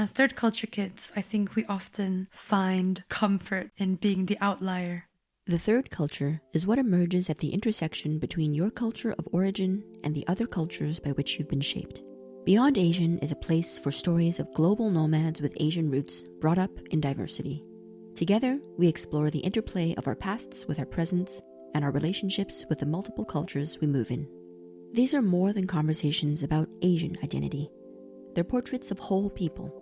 As third culture kids, I think we often find comfort in being the outlier. The third culture is what emerges at the intersection between your culture of origin and the other cultures by which you've been shaped. Beyond Asian is a place for stories of global nomads with Asian roots brought up in diversity. Together, we explore the interplay of our pasts with our presents and our relationships with the multiple cultures we move in. These are more than conversations about Asian identity. They're portraits of whole people,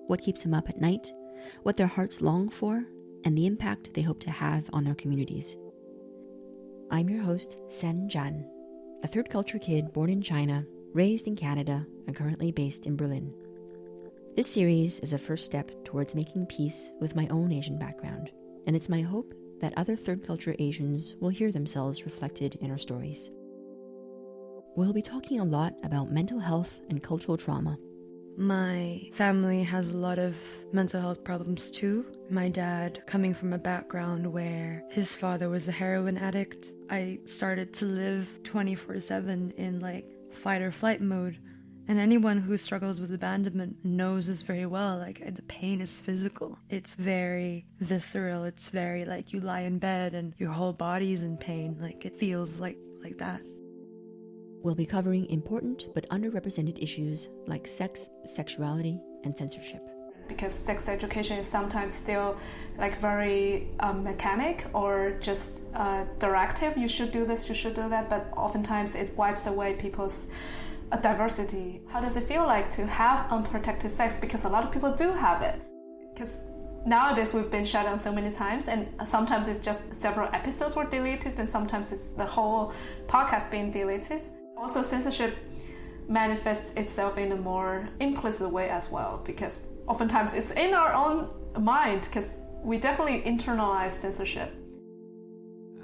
what keeps them up at night, what their hearts long for, and the impact they hope to have on their communities. I'm your host, Sen Jan, a third culture kid born in China, raised in Canada, and currently based in Berlin. This series is a first step towards making peace with my own Asian background, and it's my hope that other third culture Asians will hear themselves reflected in our stories. We'll be talking a lot about mental health and cultural trauma. My family has a lot of mental health problems too. My dad, coming from a background where his father was a heroin addict, I started to live 24/7 in fight or flight mode. And anyone who struggles with abandonment knows this very well. The pain is physical. It's very visceral. It's very you lie in bed and your whole body's in pain. It feels like that. We'll be covering important but underrepresented issues like sex, sexuality, and censorship. Because sex education is sometimes still very mechanic or just directive. You should do this, you should do that. But oftentimes it wipes away people's diversity. How does it feel like to have unprotected sex? Because a lot of people do have it. Because nowadays we've been shut down so many times, and sometimes it's just several episodes were deleted, and sometimes it's the whole podcast being deleted. Also, censorship manifests itself in a more implicit way as well, because oftentimes it's in our own mind, because we definitely internalize censorship.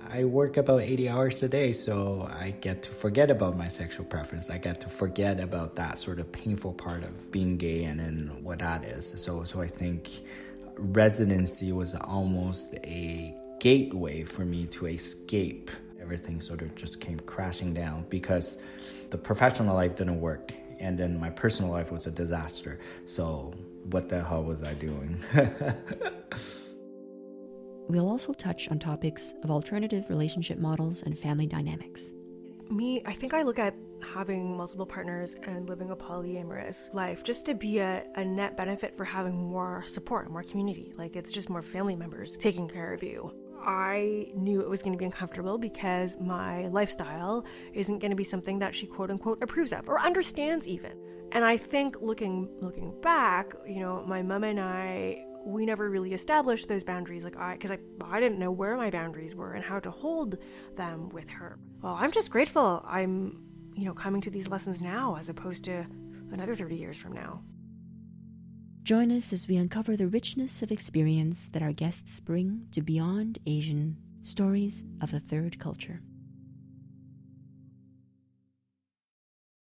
I work about 80 hours a day, so I get to forget about my sexual preference. I get to forget about that sort of painful part of being gay and what that is. So I think residency was almost a gateway for me to escape. Everything sort of just came crashing down because the professional life didn't work, and then my personal life was a disaster. So what the hell was I doing? We'll also touch on topics of alternative relationship models and family dynamics. I think I look at having multiple partners and living a polyamorous life just to be a net benefit for having more support, more community. It's just more family members taking care of you. I knew it was going to be uncomfortable because my lifestyle isn't going to be something that she quote unquote approves of or understands even. And I think looking back, my mom and I, we never really established those boundaries because I didn't know where my boundaries were and how to hold them with her. Well, I'm just grateful I'm, coming to these lessons now as opposed to another 30 years from now. Join us as we uncover the richness of experience that our guests bring to Beyond Asian, Stories of the Third Culture.